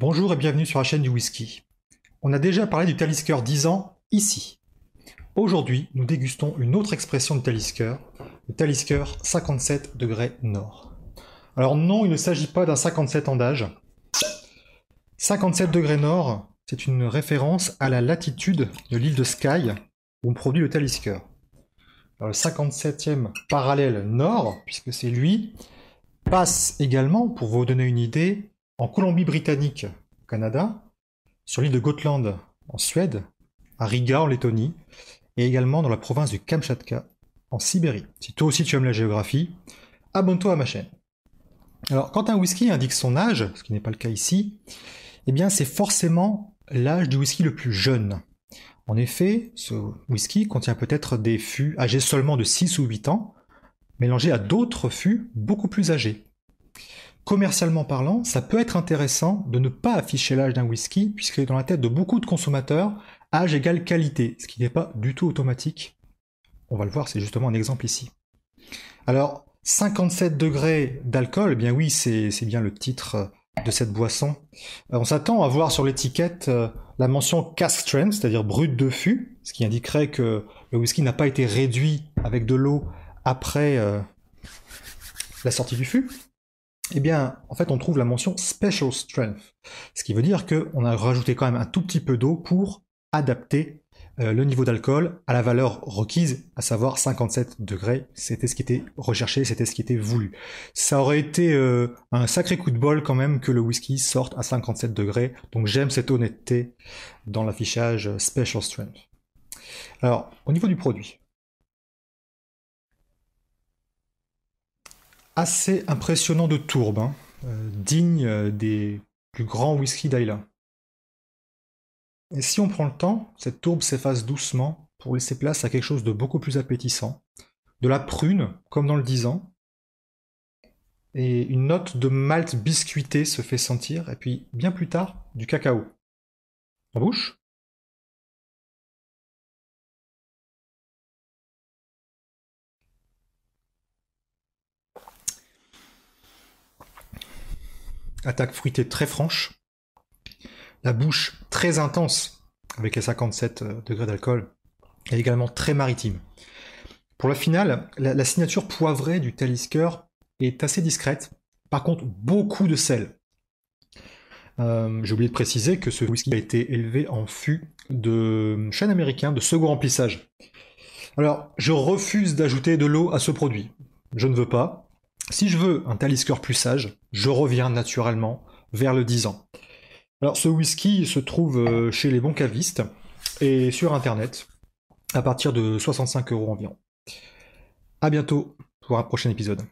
Bonjour et bienvenue sur la chaîne du whisky. On a déjà parlé du Talisker 10 ans ici. Aujourd'hui, nous dégustons une autre expression de Talisker, le Talisker 57 degrés nord. Alors non, il ne s'agit pas d'un 57 ans d'âge. 57 degrés nord, c'est une référence à la latitude de l'île de Skye, où on produit le Talisker. Alors, le 57e parallèle nord, puisque c'est lui, passe également, pour vous donner une idée, en Colombie-Britannique, au Canada, sur l'île de Gotland, en Suède, à Riga, en Lettonie, et également dans la province du Kamchatka, en Sibérie. Si toi aussi tu aimes la géographie, abonne-toi à ma chaîne. Alors, quand un whisky indique son âge, ce qui n'est pas le cas ici, eh bien c'est forcément l'âge du whisky le plus jeune. En effet, ce whisky contient peut-être des fûts âgés seulement de 6 ou 8 ans, mélangés à d'autres fûts beaucoup plus âgés. Commercialement parlant, ça peut être intéressant de ne pas afficher l'âge d'un whisky, puisque dans la tête de beaucoup de consommateurs, âge égale qualité, ce qui n'est pas du tout automatique. On va le voir, c'est justement un exemple ici. Alors, 57 degrés d'alcool, eh bien oui, c'est bien le titre de cette boisson. On s'attend à voir sur l'étiquette la mention cask strength, c'est-à-dire brut de fût, ce qui indiquerait que le whisky n'a pas été réduit avec de l'eau après la sortie du fût. Eh bien, en fait, on trouve la mention special strength, ce qui veut dire qu'on a rajouté quand même un tout petit peu d'eau pour adapter le niveau d'alcool à la valeur requise, à savoir 57 degrés. C'était ce qui était recherché, c'était ce qui était voulu. Ça aurait été un sacré coup de bol quand même que le whisky sorte à 57 degrés, donc j'aime cette honnêteté dans l'affichage special strength. Alors, au niveau du produit, assez impressionnant de tourbe, hein, digne des plus grands whisky d'Islay. Et si on prend le temps, cette tourbe s'efface doucement pour laisser place à quelque chose de beaucoup plus appétissant. De la prune, comme dans le 10 ans, et une note de malt biscuité se fait sentir, et puis bien plus tard, du cacao. En bouche. Attaque fruitée très franche. La bouche très intense, avec les 57 degrés d'alcool, et également très maritime. Pour la finale, la signature poivrée du Talisker est assez discrète. Par contre, beaucoup de sel. J'ai oublié de préciser que ce whisky a été élevé en fût de chêne américain de second remplissage. Alors, je refuse d'ajouter de l'eau à ce produit. Je ne veux pas. Si je veux un Talisker plus sage, je reviens naturellement vers le 10 ans. Alors, ce whisky se trouve chez les bons cavistes et sur internet à partir de 65 € environ. À bientôt pour un prochain épisode.